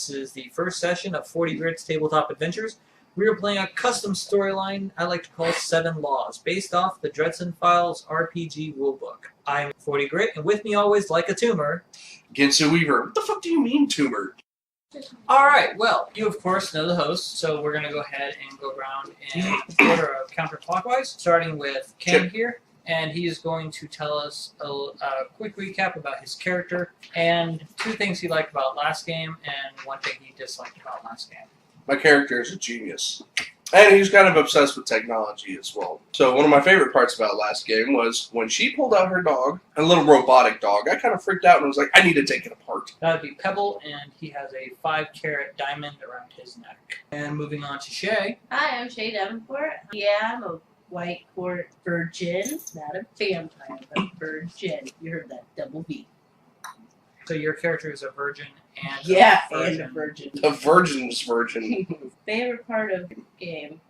This is the first session of 40 Grit's Tabletop Adventures. We are playing a custom storyline I like to call 7 Laws, based off the Dredson Files RPG rulebook. I'm 40 Grit, and with me always, like a tumor, Ginsu Weaver. What the fuck do you mean, tumor? Alright, well, you of course know the host, so we're going to go ahead and go around in order of counterclockwise, starting with Ken here. And he is going to tell us a quick recap about his character and 2 things he liked about last game and 1 thing he disliked about last game. My character is a genius. And he's kind of obsessed with technology as well. So one of my favorite parts about last game was when she pulled out her dog, a little robotic dog, I kind of freaked out and was like, I need to take it apart. That would be Pebble, and he has a 5-carat diamond around his neck. And moving on to Shay. Hi, I'm Shay Davenport. Yeah, I'm a white court virgin, not a vampire, but virgin. You heard that, double V. So your character is a virgin and and a virgin. A virgin's virgin. Favorite part of the game,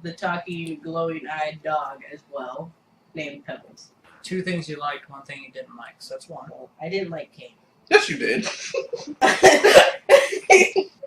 the talking, glowing-eyed dog as well, named Pebbles. 2 things you liked, 1 thing you didn't like, so that's 1. I didn't like Kane. Yes, you did.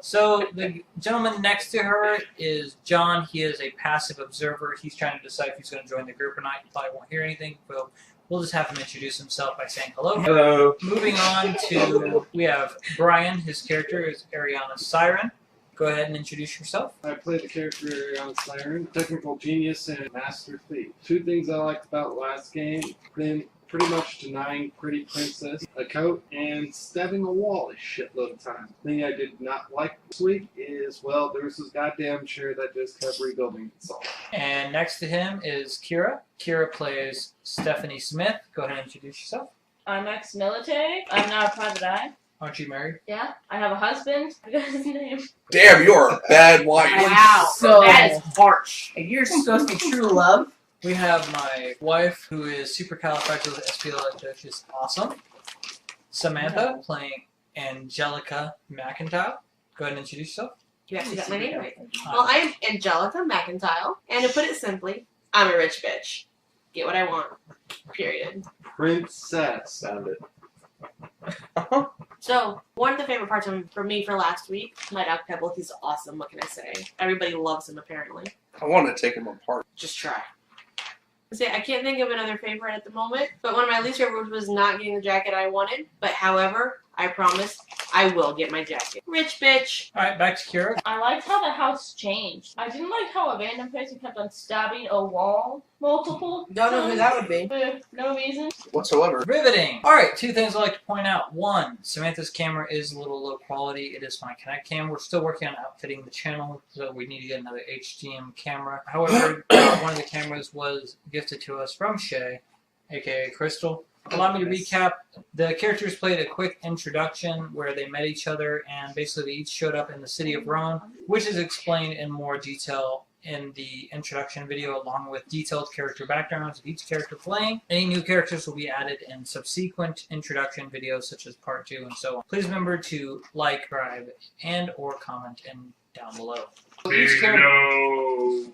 So the gentleman next to her is John. He is a passive observer. He's trying to decide if he's going to join the group or not. You probably won't hear anything, but we'll just have him introduce himself by saying hello. Hello. Moving on to, we have Brian. His character is Ariana Siren. Go ahead and introduce yourself. I play the character Ariana Siren, technical genius and master thief. 2 things I liked about last game, then pretty much denying Pretty Princess a coat and stabbing a wall a shitload of times. The thing I did not like this week is, well, there was this goddamn chair that just kept rebuilding itself. And next to him is Kira. Kira plays Stephanie Smith. Go ahead and introduce yourself. I'm ex-military. I'm not a private eye. Aren't you married? Yeah. I have a husband. I forgot his name. Damn, you're a bad wife. Wow, So that is harsh. And you're supposed to be true love? We have my wife, who is supercalifragilisticexpialidocious awesome. Samantha, playing Angelica McIntyre. Go ahead and introduce yourself. You actually got my name right. Well, I am Angelica McIntyre, and to put it simply, I'm a rich bitch. Get what I want. Period. Princess. Found it. So, one of the favorite parts for me for last week, my dog Pebble, he's awesome, what can I say? Everybody loves him, apparently. I want to take him apart. Just try. See, I can't think of another favorite at the moment, but one of my least favorite was not getting the jacket I wanted. But however, I promise I will get my jacket. Rich bitch. Alright, back to Kira. I liked how the house changed. I didn't like how a random person kept on stabbing a wall multiple Don't know who that would be. for no reason. Whatsoever. Riveting! Alright, 2 things I'd like to point out. 1, Samantha's camera is a little low quality. It is my Kinect cam. We're still working on outfitting the channel, so we need to get another HDM camera. However, one of the cameras was gifted to us from Shay, aka Crystal. Allow me to recap. The characters played a quick introduction where they met each other, and basically they each showed up in the city of Rome, which is explained in more detail in the introduction video, along with detailed character backgrounds of each character playing. Any new characters will be added in subsequent introduction videos, such as part 2 and so on. Please remember to like, subscribe, and or comment down below.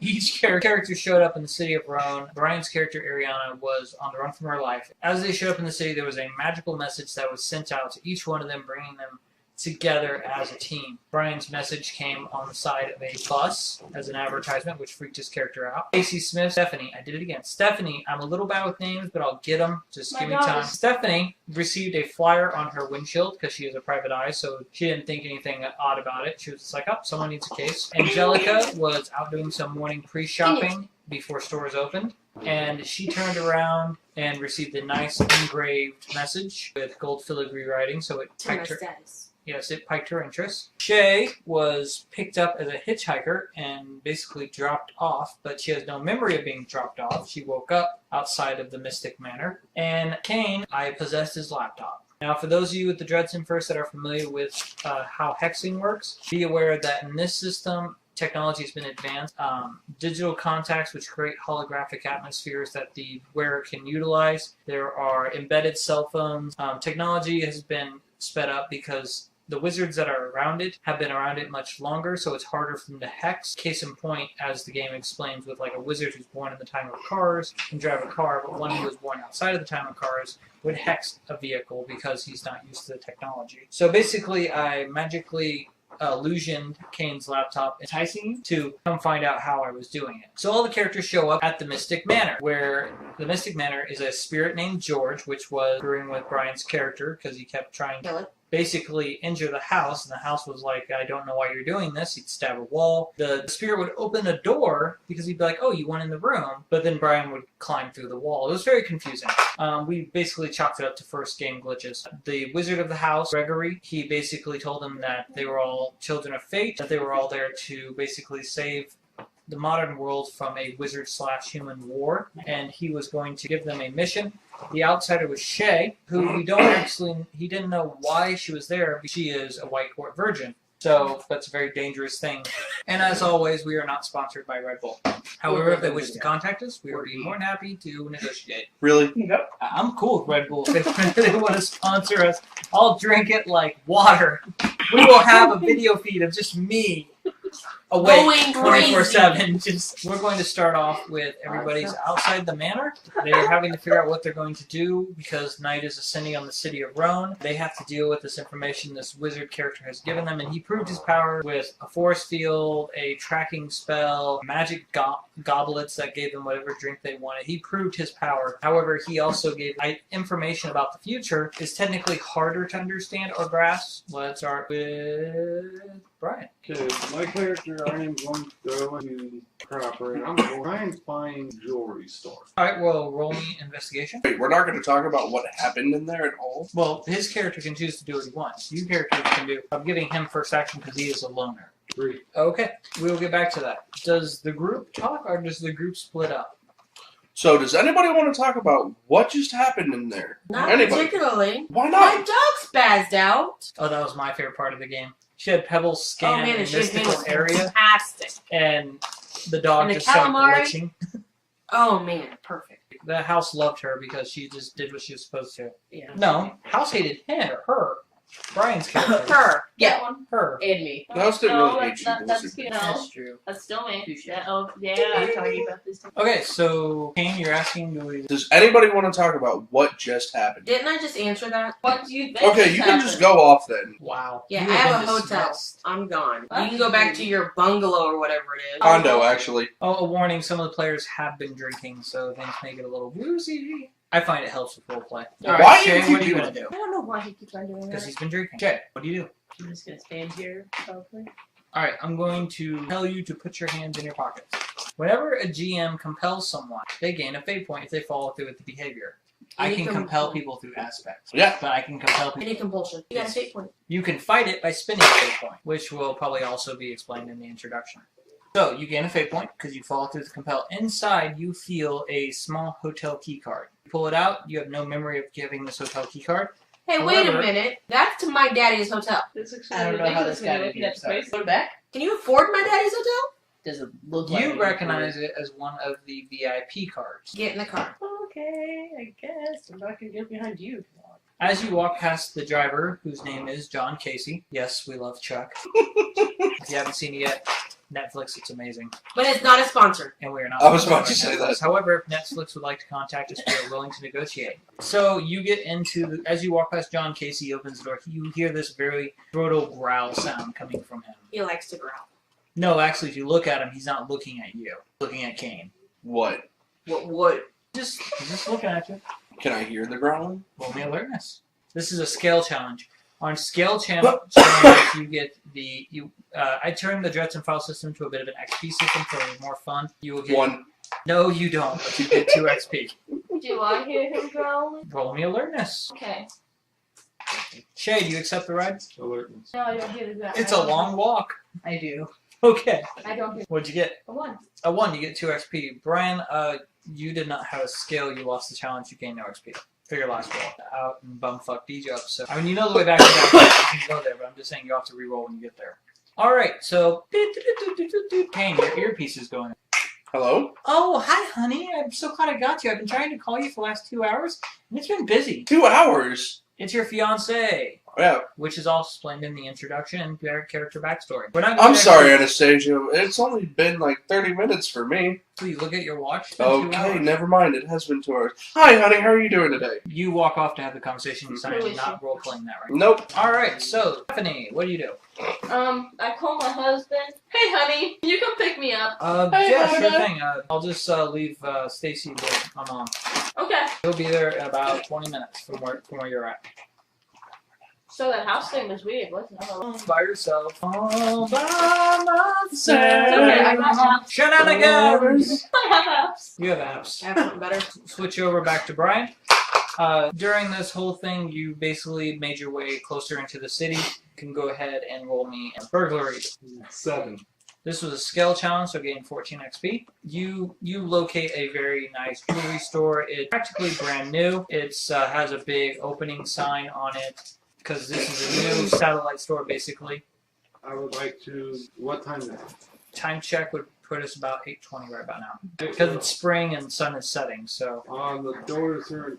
Each character showed up in the city of Rome. Brian's character, Ariana, was on the run from her life. As they showed up in the city, there was a magical message that was sent out to each one of them, bringing them together as a team. Brian's message came on the side of a bus as an advertisement, which freaked his character out. Casey Smith, Stephanie, I did it again. Stephanie, I'm a little bad with names, but I'll get them. Just give me time. Stephanie received a flyer on her windshield because she is a private eye, so she didn't think anything odd about it. She was just like, oh, someone needs a case. Angelica was out doing some morning pre-shopping before stores opened, and she turned around and received a nice engraved message with gold filigree writing, so it piked her. Yes, it piked her interest. Shay was picked up as a hitchhiker and basically dropped off, but she has no memory of being dropped off. She woke up outside of the Mystic Manor. And Kane, I possessed his laptop. Now, for those of you with the Dredson First that are familiar with how hexing works, be aware that in this system, technology has been advanced. Digital contacts, which create holographic atmospheres that the wearer can utilize. There are embedded cell phones. Technology has been sped up because the wizards that are around it have been around it much longer, so it's harder for them to hex. Case in point, as the game explains, with like a wizard who's born in the time of cars can drive a car, but one who was born outside of the time of cars would hex a vehicle because he's not used to the technology. So basically, I magically illusion Kane's laptop enticing you to come find out how I was doing it. So all the characters show up at the Mystic Manor, where the Mystic Manor is a spirit named George, which was screwing with Brian's character because he kept trying to basically injure the house, and the house was like, I don't know why you're doing this. He'd stab a wall. The spirit would open a door because he'd be like, oh, you went in the room, but then Brian would climb through the wall. It was very confusing. We basically chalked it up to first game glitches. The wizard of the house, Gregory, he basically told them that they were all children of fate, that they were all there to basically save the modern world from a wizard/human war, and he was going to give them a mission. The outsider was Shay, who he didn't know why she was there. She is a white court virgin, so that's a very dangerous thing. And as always, we are not sponsored by Red Bull. However, if they wish to contact us, we would be more than happy to negotiate. Really? Yep. I'm cool with Red Bull. If they want to sponsor us, I'll drink it like water. We will have a video feed of just me awake 24/7. We're going to start off with everybody's outside the manor. They're having to figure out what they're going to do because night is ascending on the city of Roan. They have to deal with this information this wizard character has given them, and he proved his power with a force field, a tracking spell, magic goblets that gave them whatever drink they wanted. He proved his power. However, he also gave information about the future is technically harder to understand or grasp. Let's start with Brian. Okay, my character, I am going to go into proper, and I'm going to try and find jewelry stores. Alright, well, roll me investigation. Wait, we're not going to talk about what happened in there at all? Well, his character can choose to do what he wants. You characters can do. I'm giving him first action because he is a loner. 3. Okay, we will get back to that. Does the group talk or does the group split up? So, does anybody want to talk about what just happened in there? Not Anybody? particularly. Why My not? dog spazzed out. Oh, that was my favorite part of the game. She had Pebbles scan the a champagne mystical was area, fantastic. and the dog And the just started calamari? glitching. Oh man, perfect. The house loved her because she just did what she was supposed to. Yeah. No, house hated him or her. Brian's character. Her. That one. Her. And me. The house didn't really hate you, that's Blizzard. cute. That's No, true. that's still me. Touche. Yeah, oh, yeah. I'm talking about this time. Okay, so Kane, you're asking, do we? Does anybody want to talk about what just happened? Didn't I just answer that? What do you think? Okay, you can just go off then. Wow. Yeah, You I have a been hotel. dismissed. I'm gone. What? You can go back to your bungalow or whatever it is. Condo, actually. Oh, a warning, some of the players have been drinking, so things may get a little woozy. I find it helps with roleplay. Alright, Why Shay, you keep what are you doing going to do? I don't know why he keeps on doing Because that. he's been drinking. Shay, what do you do? I'm just gonna stand here, probably. Alright, I'm going to tell you to put your hands in your pockets. Whenever a GM compels someone, they gain a fate point if they follow through with the behavior. I Any can compel people through aspects. Yeah. But I can compel people. Any compulsion. You got a Yes. fate point. You can fight it by spending a fate point, which will probably also be explained in the introduction. So, you gain a fate point because you follow through the compel. Inside, you feel a small hotel key card. You pull it out, you have no memory of giving this hotel key card. Hey, wait a However- minute. That's to my daddy's hotel. This is I don't know how this got in here. So put it back. Can you afford my daddy's hotel? Does it look like You recognize it as one of the VIP cards. Get in the car. Okay, I guess I'm not gonna get behind you. As you walk past the driver, whose name is John Casey. Yes, we love Chuck. If you haven't seen it yet, Netflix, it's amazing. But it's not a sponsor. And we are not. I was about sponsored to by say Netflix. that. However, if Netflix would like to contact us, we are willing to negotiate. So you get into, as you walk past John Casey, he opens the door. You hear this very throatal growl sound coming from him. He likes to growl. No, actually, if you look at him, he's not looking at you. He's looking at Kane. What? What? He's just looking at you. Can I hear the growling? Roll me alertness. This is a scale challenge. On scale challenge, you get the I turned the Dretson file system to a bit of an XP system for more fun. You will get 1. No, you don't. But you get 2 XP. Do I hear him growling? Roll me alertness. Okay. Shay, do you accept the ride? Alertness. No, I don't hear the growl. It's a long walk. I do. Okay. I don't hear What'd you get? a 1. A 1. You get 2 XP. Brian, you did not have a skill. You lost the challenge. You gained no XP. For your last roll. Out and bumfuck DJ up. So I mean, you know the way back to that. You can go there, but I'm just saying you have to re-roll when you get there. All right. So, Kane, your earpiece is going. Hello? Oh, hi, honey. I'm so glad I got you. I've been trying to call you for the last 2 hours, and it's been busy. 2 hours? It's your fiance. Yeah. which is all explained in the introduction and character backstory. We're not I'm gonna sorry, Anastasia. It's only been like 30 minutes for me. Please look at your watch. It's been 2 Okay, hours. never mind. It has been 2 hours. Hi, honey. How are you doing today? You walk off to have the conversation. You decided Who to is not she? role playing that right. Nope. All right. So Stephanie, what do you do? I call my husband. Hey, honey, you come pick me up. Hey, Yeah, sure Mona. thing. I'll just leave Stacy with my mom. Okay. He'll be there in about 20 minutes from where you're at. So that house thing was weird, wasn't it? By yourself. All by myself. It's okay, I got apps. Shenanigans. I have apps. You have apps. I have something better. Switch over back to Brian. During this whole thing, you basically made your way closer into the city. You can go ahead and roll me a burglary. 7. This was a skill challenge, so gain 14 XP. You locate a very nice jewelry store. It's practically brand new. It has a big opening sign on it because this is a new satellite store, basically. I would like to. What time is it? Time check would put us about 8:20 right about now because it's spring and the sun is setting, so On the doors or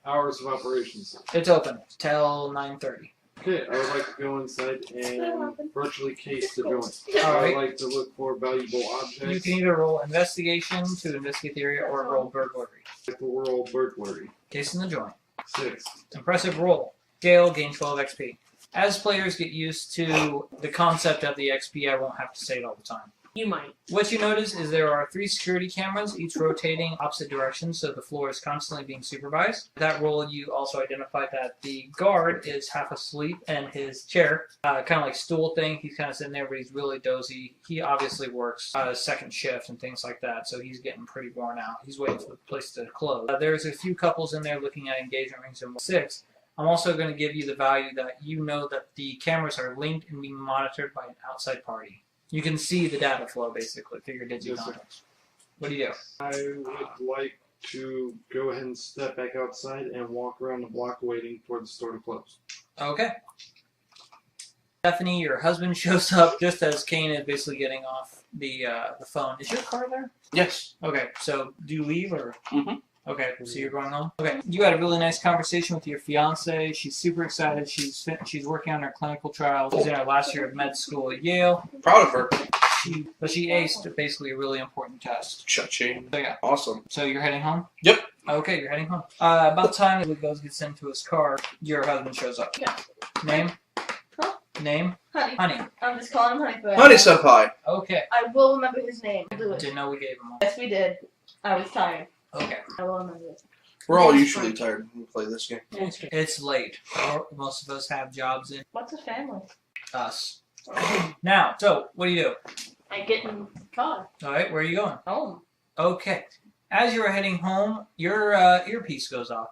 hours of operations. it's open till 9:30. Okay, I would like to go inside and virtually case the building. I Alright. would like to look for valuable objects. You can either roll investigation to investigate the area or roll burglary. Like the world burglary. Case in the joint. 6. Impressive roll. Scale, gain 12 XP. As players get used to the concept of the XP, I won't have to say it all the time. You might. What you notice is there are 3 security cameras, each rotating opposite directions, so the floor is constantly being supervised. That roll, you also identified that the guard is half asleep in his chair, kind of like stool thing. He's kind of sitting there, but he's really dozy. He obviously works second shift and things like that, so he's getting pretty worn out. He's waiting for the place to close. There's a few couples in there looking at engagement rings in 6. I'm also going to give you the value that you know that the cameras are linked and being monitored by an outside party. You can see the data flow, basically, through your Yes, Digicon. sir. What do you do? I would like to go ahead and step back outside and walk around the block waiting for the store to close. Okay. Stephanie, your husband shows up just as Kane is basically getting off the phone. Is your car there? Yes. Okay, so do you leave or? Mhm. Okay, so you're going home? Okay, you had a really nice conversation with your fiance. She's super excited. She's working on her clinical trials. She's in her last year of med school at Yale. Proud of her. But she aced basically a really important test. Cha-ching. So yeah, Awesome. so you're heading home? Yep. Okay, you're heading home. About the time he gets into his car, your husband shows up. Yeah. Name? Huh? Name? Honey. Honey. I'm just calling him Honey for Honey Senpai. Okay. I will remember his name. I'll do it. Didn't know we gave him one. Yes, we did. I was tired. Okay. I will remember it. We're all That's usually fine. tired when we play this game. It's late. Most of us have jobs in What's a family? us. Now, so what do you do? I get in the car. All right, where are you going? Home. Okay. As you are heading home, your earpiece goes off.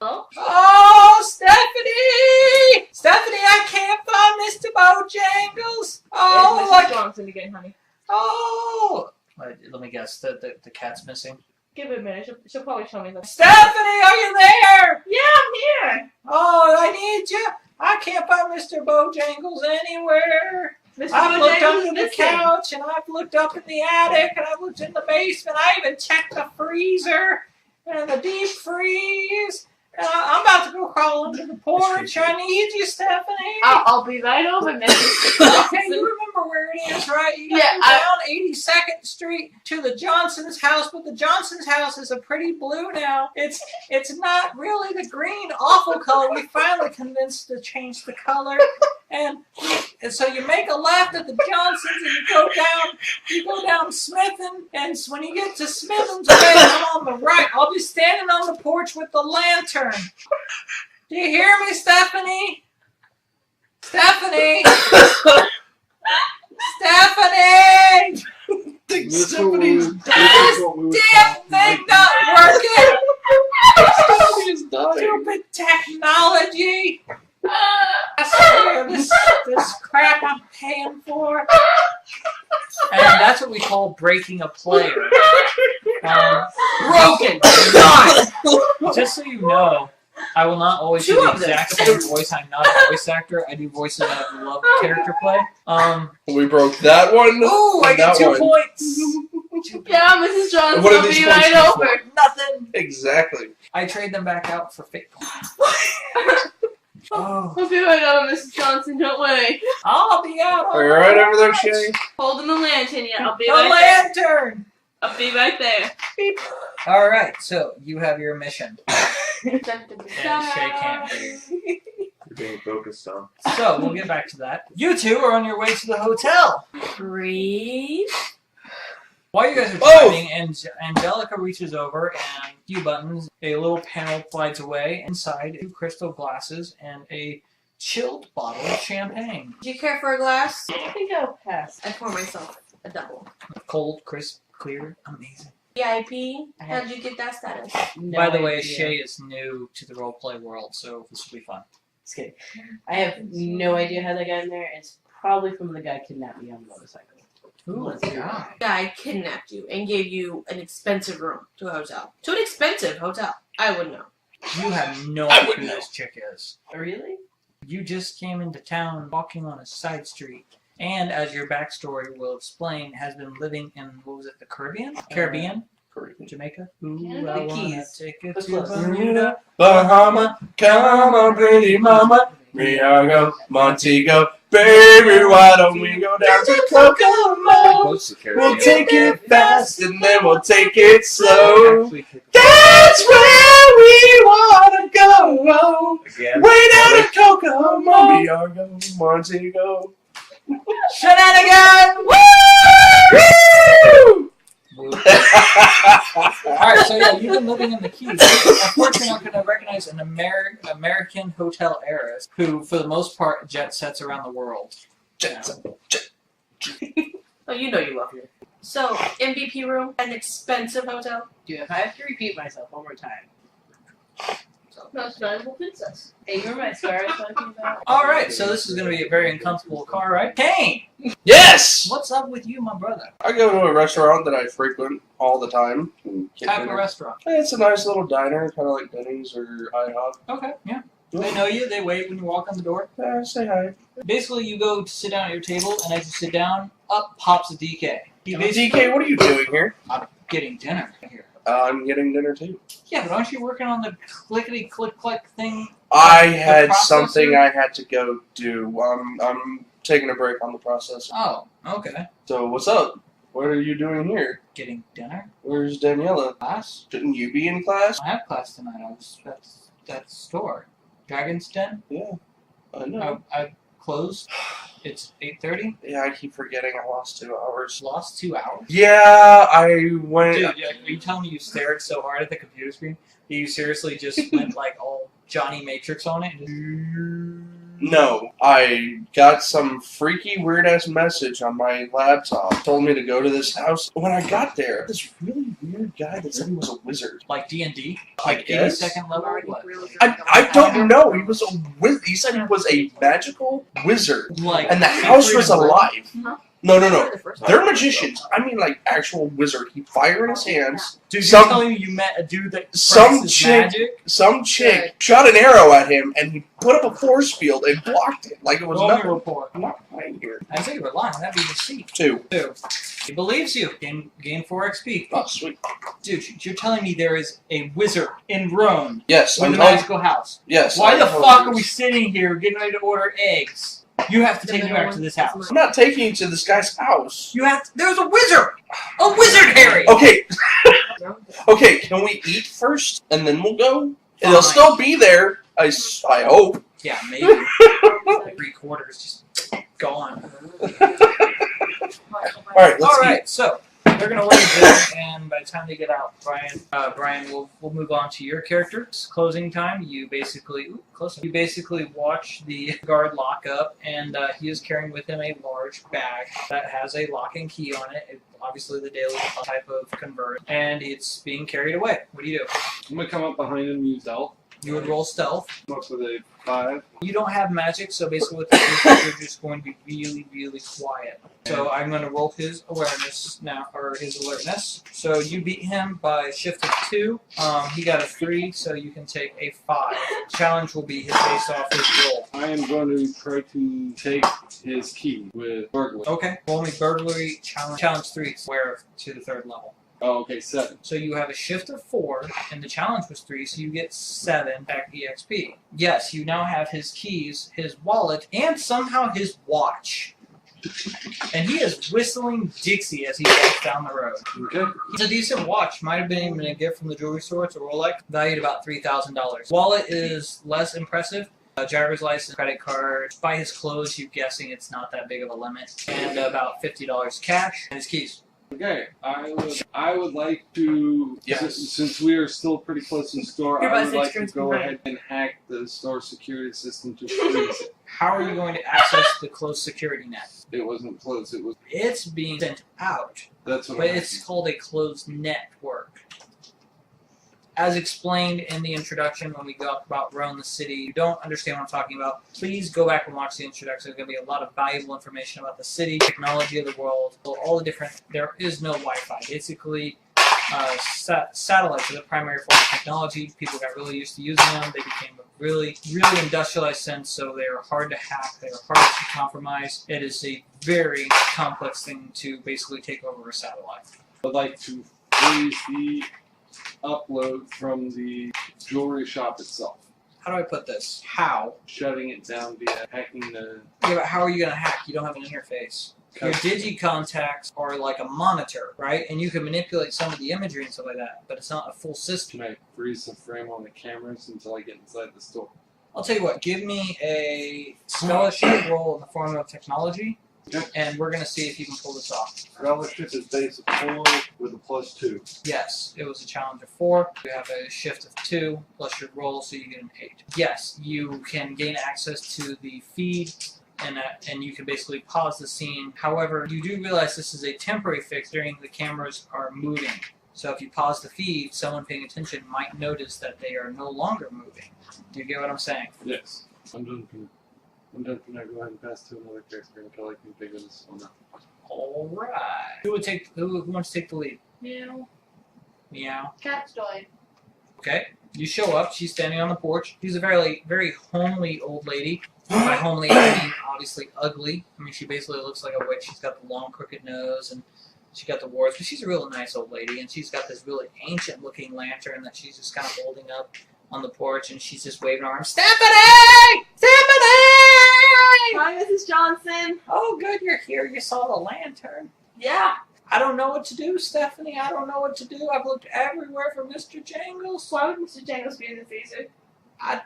Oh? Oh, Stephanie! Stephanie, I can't find Mr. Bojangles. Oh, Mrs. Johnson again, honey. oh. Let me guess. The cat's missing. Give it a minute. She'll probably show me the. Stephanie, are you there? Yeah, I'm here. Oh, I need you. I can't find Mr. Bojangles anywhere. Mr. I've looked Bojangles under the missing. couch, and I've looked up in the attic, and I've looked in the basement. I even checked the freezer and the deep freeze. I'm about to go crawl under the porch. I need you, Stephanie. I'll be right over, Mrs. Okay, you remember where it is, right? You got Yeah, to go down 82nd Street to the Johnson's house, but the Johnson's house is a pretty blue now. It's not really the green awful color. We finally convinced to change the color. And so you make a left at the Johnsons and you go down Smithin, and when you get to Smithin's way, I'm on the right. I'll be standing on the porch with the lantern. Do you hear me, Stephanie? Stephanie! Stephanie! Think This Stephanie's is what we would Damn call thing not working! Stephanie's dying. Stupid technology! I swear, this crap I'm paying for. And that's what we call breaking a player. Broken! Done! Just so you know, I will not always do Two the of them. exact same voice. I'm not a voice actor. I do voices that I love character play. We broke that one. Ooh, I and get that 2 one. points. Yeah, Mrs. Johnson What are will these be points right for? over. Nothing. Exactly. I trade them back out for fake points. Oh, I'll be right on, Mrs. Johnson. Don't worry. I'll be out. Are you right over there, Shay? Holding the lantern. Yeah, I'll be The right there. lantern. I'll be right there. All right, so you have your mission. Dun, And Shay can't hear. You're being focused on. So we'll get back to that. You two are on your way to the hotel. Breathe. While you guys are driving, Angelica reaches over and a few buttons. A little panel slides away. Inside, 2 crystal glasses and a chilled bottle of champagne. Do you care for a glass? I think I'll pass. I pour myself a double. Cold, crisp, clear, amazing. VIP? How did you get that status? No By the way, idea. Shay is new to the roleplay world, so this will be fun. Just kidding. I have no idea how that got in there. It's probably from the guy who kidnapped me on the motorcycle. Ooh, God. Guy kidnapped you and gave you an expensive room to a hotel. To an expensive hotel. I wouldn't know. You have no I idea wouldn't who know. this chick is. Really? You just came into town walking on a side street, and as your backstory will explain, has been living in, what was it, the Caribbean? Caribbean? Jamaica? Ooh, Canada. I wanna Keys. take it That's to close. Bermuda. Bahama, come on, pretty mama. Riago, Montego, baby, why don't we go down to Kokomo? Close to the We'll Caribbean. take it fast and then we'll take it slow. Actually, That's where we wanna go. again. Way down to Kokomo, Riago, Montego. Shenanigans! Woo! Alright, so yeah, you've been living in the Keys. Of course, you're not going to recognize an American hotel heiress who, for the most part, jet sets around the world. Oh, you know you love her. So, MVP room, an expensive hotel. Do I have to repeat myself one more time? Most valuable princess. Hey, you remember my scar I was talking about? Alright, so this is going to be a very uncomfortable car ride. Kane! Yes! What's up with you, my brother? I go to a restaurant that I frequent all the time. and get Type of dinner. restaurant. It's a nice little diner, kind of like Denny's or IHOP. Okay, yeah. They know you, they wait when you walk on the door. Say hi. Basically, you go to sit down at your table, and as you sit down, up pops a DK. He basically DK, what are you doing here? getting dinner here. I'm getting dinner too. Yeah, but aren't you working on the clickety-click-clack thing? I The had processor? something I had to go do. I'm taking a break on the process. Oh, okay. So what's up? What are you doing here? Getting dinner? Where's Daniela? Class? Shouldn't you be in class? I have class tonight. I was at that store. Dragon's Den? I know. I closed. It's 8:30. Yeah, I keep forgetting I lost 2 hours. Lost 2 hours. Yeah, I went. Dude, are you telling me you stared so hard at the computer screen that you seriously just went like all Johnny Matrix on it? And No, I got some freaky weird ass message on my laptop. Told me to go to this house. When I got there, this really weird guy that said he was a wizard. like D&D? I Like guess. 82nd level? or what? I don't know. He was a he said he was a magical wizard, Like, and the house was alive. Huh? No. The first one. They're magicians. I mean, like actual wizard. He fire in his hands. Dude, Some- you're telling me you met a dude that some practices chick- magic? Some chick shot an arrow at him, and he put up a force field and blocked it like it was Roll me a nothing. report. I'm not lying here. I think you were lying. That'd be deceit. 2. He believes you. Gain 4 XP. Oh, sweet. Dude, you're telling me there is a wizard in Rome Yes, with I'm a telling- magical house. Yes. Why I the know fuck it are we is. sitting here getting ready to order eggs? You have to take me back to this house. I'm not taking you to this guy's house. You have to, there's a wizard! A wizard, Harry! Okay, okay. Can we eat first, and then we'll go? It'll Fine. still be there. I hope. Yeah, maybe. 3/4 just gone. All right, let's eat. Alright, so they're gonna order dinner, and by the time they get out, Brian, we'll move on to your character. It's closing time. You basically watch the guard lock up, and he is carrying with him a large bag that has a lock and key on it. Obviously, the daily type of convert, and it's being carried away. What do you do? I'm gonna come up behind him and use stealth. You would roll stealth. Come up with a 5. You don't have magic, so basically what this is, you're just going to be really, really quiet. So I'm going to roll his awareness now, or his alertness. So you beat him by a shift of 2. He got a 3, so you can take a 5. Challenge will be based off his roll. I am going to try to take his key with burglary. Okay. Roll me burglary challenge 3, swear to the 3rd level. Oh, okay, 7. So you have a shift of 4, and the challenge was 3, so you get 7 back EXP. Yes, you now have his keys, his wallet, and somehow his watch. And he is whistling Dixie as he walks down the road. Okay. It's a decent watch. Might have been even a gift from the jewelry store. It's a Rolex, valued about $3,000. Wallet is less impressive. Driver's license, credit card. By his clothes, you're guessing it's not that big of a limit. And about $50 cash. And his keys. Okay, I would like to, since we are still pretty close to the store, I would like to go ahead and hack the store security system to freeze it. How are you going to access the closed security net? It wasn't closed, it was... It's being sent out, That's what but I'm it's called a closed network. As explained in the introduction when we talk about Rome the City, you don't understand what I'm talking about, please go back and watch the introduction. There's going to be a lot of valuable information about the city, technology of the world, all the different... There is no Wi-Fi. Basically, satellites are the primary form of technology. People got really used to using them. They became a really industrialized sense, so they are hard to hack. They are hard to compromise. It is a very complex thing to basically take over a satellite. I'd like to freeze the upload from the jewelry shop itself. How do I put this? How? Shutting it down via hacking the... Yeah, but how are you going to hack? You don't have an interface. Your digi-contacts are like a monitor, right? And you can manipulate some of the imagery and stuff like that, but it's not a full system. Can I freeze the frame on the cameras until I get inside the store? I'll tell you what, give me a scholarship roll in the form of technology, and we're going to see if you can pull this off. Scholarship is base of 4 with a +2. Yes, it was a challenge of 4. You have a shift of 2 plus your roll, so you get an 8. Yes, you can gain access to the feed, and you can basically pause the scene. However, you do realize this is a temporary fix during the cameras are moving. So if you pause the feed, someone paying attention might notice that they are no longer moving. Do you get what I'm saying? Yes. I'm done for now. Go ahead and pass to another character until I can figure this one out. Alright. Who wants to take the lead? Meow. Meow. Cat's joy. Okay. You show up. She's standing on the porch. She's a very, very homely old lady. By homely, I mean obviously ugly. I mean, she basically looks like a witch. She's got the long, crooked nose, and she got the warts. But she's a real nice old lady, and she's got this really ancient-looking lantern that she's just kind of holding up on the porch, and she's just waving her arms. Stephanie! Stephanie! Hi, Mrs. Johnson. Oh, good, you're here. You saw the lantern. Yeah. I don't know what to do, Stephanie. I don't know what to do. I've looked everywhere for Mr. Jangles. Why would Mr. Jangles be in the freezer? I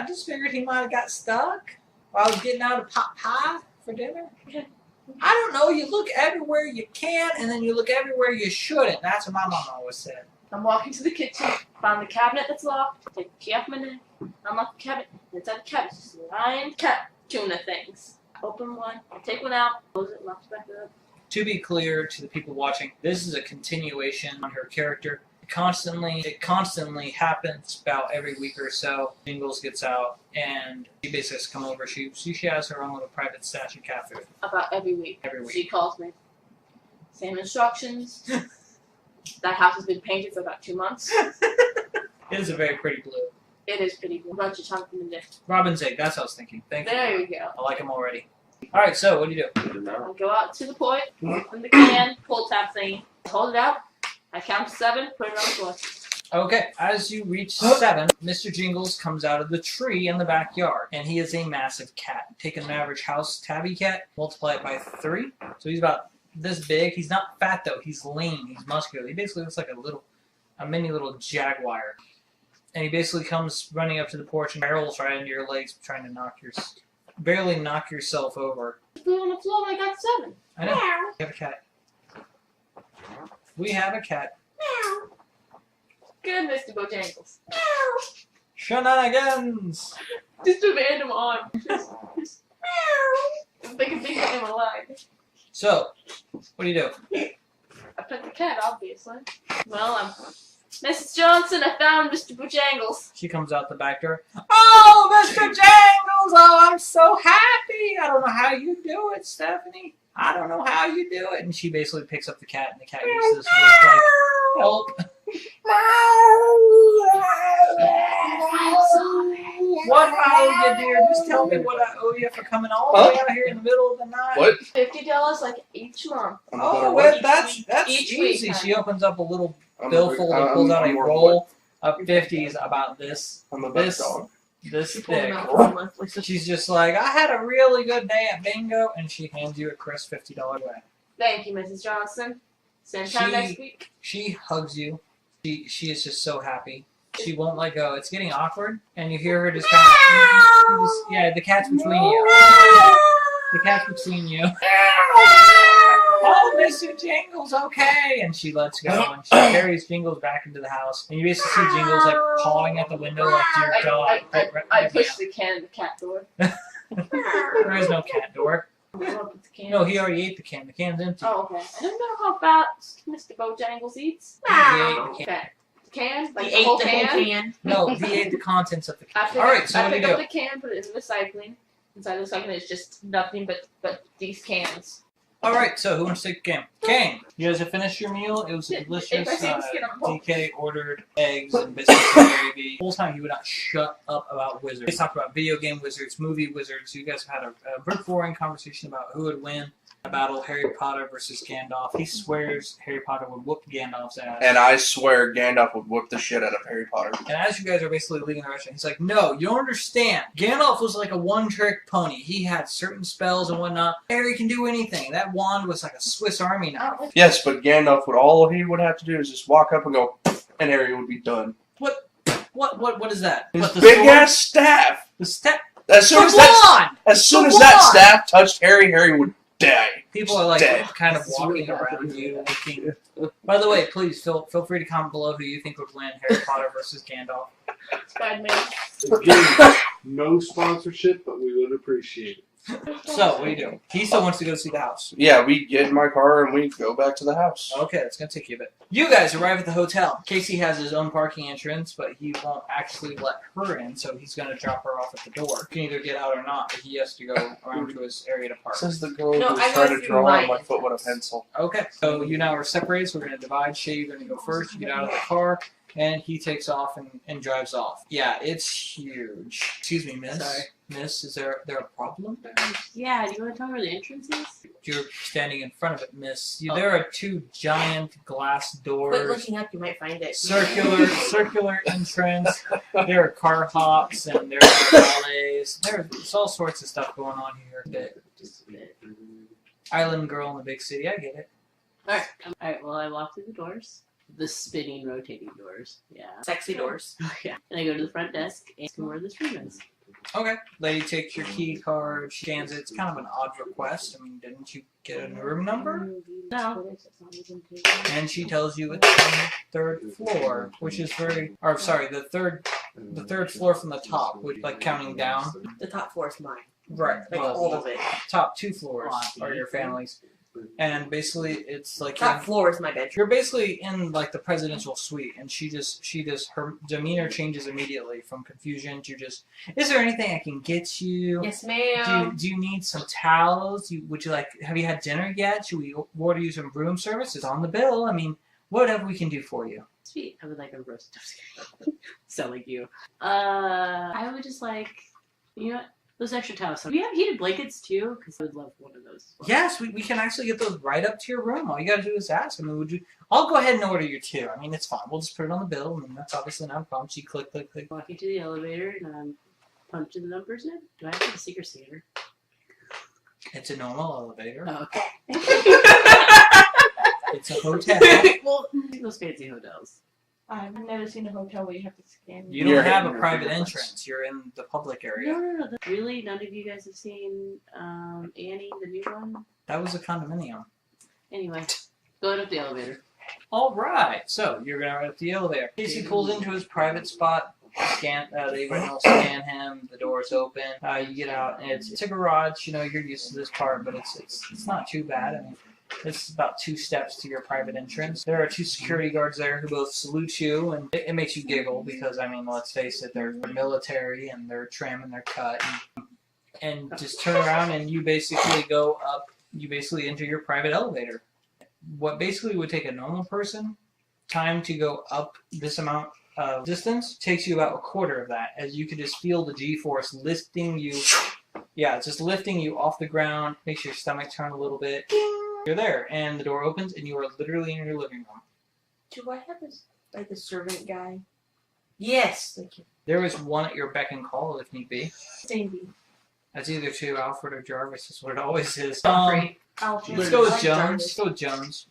just figured he might have got stuck while I was getting out of pot pie for dinner. I don't know. You look everywhere you can, and then you look everywhere you shouldn't. That's what my mom always said. I'm walking to the kitchen, find the cabinet that's locked, take the key off my neck, unlock the cabinet, and inside the cabinet is just a line cat tuna things. Open one, take one out, close it, lock it back up. To be clear to the people watching, this is a continuation on her character. It constantly happens about every week or so. Jingles gets out, and she basically has to come over. She has her own little private stash of cat food. About every week. Every week. She calls me. Same instructions. That house has been painted for about 2 months. It is a very pretty blue. It is pretty good. Bunch of chocolate in there. Robin's egg, that's what I was thinking. Thank you. There you go. I like him already. Alright, so what do you do? I go out to the point, open the can, pull tab thingy, hold it out, I count to 7, put it on the floor. Okay, as you reach 7, Mr. Jingles comes out of the tree in the backyard, and he is a massive cat. Take an average house tabby cat, multiply it by 3, so he's about this big. He's not fat though, he's lean, he's muscular. He basically looks like a mini little jaguar. And he basically comes running up to the porch and barrels right into your legs, trying to barely knock yourself over. Put it on the floor and I got 7. I know. Meow. We have a cat. We have a cat. Meow. Good, Mr. Bojangles. Meow. Shenanigans! Just a random arm. Just meow. They can think of him alive. So, what do you do? I pet the cat, obviously. Well, I'm Mrs. Johnson, I found Mr. Bojangles. She comes out the back door. Oh, Mr. Jangles! Oh, I'm so happy! I don't know how you do it, Stephanie. I don't know how you do it. And she basically picks up the cat, and the cat gives this look like, help. I'm sorry. What I owe you, dear? Just tell me what I owe you for coming all the way out here in the middle of the night. What? $50 like each month. Oh, well, that's Each easy. week, She opens up a little I'm billfold and pulls out a more roll of 50s about this I'm a best This- dog. this Pull them thick. out for monthly. She's just like, I had a really good day at bingo, and she hands you a crisp $50 back. Thank you, Mrs. Johnson. Same time She- next week. She hugs you. She is just so happy. She won't let go. It's getting awkward, and you hear her just kind of, yeah, the cat's between you. The cat's between you. Oh, Mr. Jingles, okay. And she lets go, and she carries Jingles back into the house. And you basically see Jingles like pawing at the window like your dog. I pushed the can in the cat door. There is no cat door. Look, it's a can. No, he already ate the can. The can's empty. Oh, okay. I don't know how fast Mr. Bojangles eats. He ate the can. Okay. The can? Like He the ate whole the can? whole can. No, he ate the contents of the can. I Alright, so what do pick you up do? the can, put it in the recycling. Inside the recycling is just nothing but these cans. Alright, so who wants to take a game? Game! You guys have finished your meal. It was If I delicious. see the skin, I'm home. DK ordered eggs and biscuits and gravy. The whole time he would not shut up about wizards. He talked about video game wizards, movie wizards. You guys had a very boring conversation about who would win a battle, Harry Potter versus Gandalf. He swears Harry Potter would whoop Gandalf's ass. And I swear Gandalf would whip the shit out of Harry Potter. And as you guys are basically leaving the restaurant, he's like, no, you don't understand. Gandalf was like a one-trick pony. He had certain spells and whatnot. Harry can do anything. That wand was like a Swiss Army knife. Oh, Yes, but Gandalf would all he would have to do is just walk up and go, and Harry would be done. What is that? His What, the big sword? ass staff. The step. As soon The as that wand! as soon The as that wand! staff touched Harry, Harry would die. People are like Dead. kind of This is walking really around bad. you. Looking. By the way, please feel free to comment below who you think would win, Harry Potter versus Gandalf. Spider-Man. Again, no sponsorship, but we would appreciate it. So, what do you do? He still wants to go see the house. Yeah, we get in my car and we go back to the house. Okay, that's gonna take you a bit. You guys arrive at the hotel. Casey has his own parking entrance, but he won't actually let her in, so he's gonna drop her off at the door. You can either get out or not, but he has to go around to his area to park. Says the girl No, who's I trying go to through draw my on my foot with a pencil. Okay, so you now are separated, so we're gonna divide. Shay, you're gonna go first. You get out of the car, and he takes off and drives off. Yeah, it's huge. Excuse me, miss. Sorry. Miss, is there a problem? Yeah, do you want to tell me where the entrance is? You're standing in front of it, miss. There are two giant glass Quit doors. looking up, you might find it. Circular entrance. There are car hops and there are ballets. There's all sorts of stuff going on here. Just a bit. Island girl in the big city, I get it. Alright, well, I walk through the doors. The spinning, rotating doors. Yeah. Sexy doors. Yeah. And I go to the front desk and ask them where this room is. Okay. Lady takes your key card, scans it. It's kind of an odd request. I mean, didn't you get a room number? No. And she tells you it's on the third floor, which is the third floor from the top, which, like counting down. The top floor is mine. Right. Like Well, all of it. top two floors are your family's. And basically, it's like Top floor is my bedroom. you're basically in like the presidential suite, and she just her demeanor changes immediately from confusion to just, is there anything I can get you? Yes, ma'am. Do you need some towels? Have you had dinner yet? Should we order you some room service? It's on the bill. I mean, whatever we can do for you. Sweet. I would like a roast. Sound like you. I would just like, you know what? Those extra towels. Do we have heated blankets too? Because I would love one of those. Yes, we can actually get those right up to your room. All you gotta do is ask. I mean, I'll go ahead and order you two. I mean, it's fine. We'll just put it on the bill, and that's obviously not a problem. So you click. Walk into the elevator and I'm punching the numbers in. Do I have a secret scanner? It's a normal elevator. Oh, okay. It's a hotel. Well, those fancy hotels. I've never seen a hotel where you have to scan. You don't have a private entrance. You're in the public area. No. Really? None of you guys have seen Annie, the new one? That was a condominium. Anyway, going up the elevator. All right. So you're gonna ride up the elevator. Casey pulls into his private spot. They will scan him. The doors open. You get out, and it's a garage. You know, you're used to this part, but it's not too bad. I mean, it's about 2 steps to your private entrance. There are 2 security guards there who both salute you, and it makes you giggle because, I mean, let's face it, they're military and they're trim and they're cut. And just turn around and you basically go up. You basically enter your private elevator. What basically would take a normal person time to go up this amount of distance. Takes you about a quarter of that, as you can just feel the G-force lifting you. Yeah, just lifting you off the ground. Makes your stomach turn a little bit. You're there, and the door opens, and you are literally in your living room. Do I have a servant guy? Yes. Thank you. There is one at your beck and call if need be. Davey. That's either to Alfred or Jarvis. Is what it always is. Alfred. Let's go with Jones. Let's go with Jones.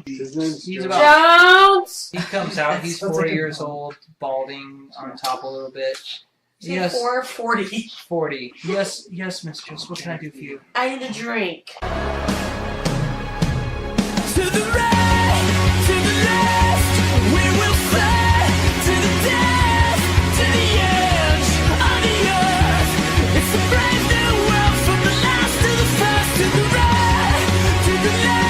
His name's He's Joe. about. Jones. He comes out. He's 40 Sounds like a years dog. old, balding on top a little bit. Yes. 440. 40. Yes, mistress. What can I do for you? I need a drink. To the right, to the left, we will fly to the depth, to the edge of the earth. It's a brave new world from the last to the first, to the right, to the left.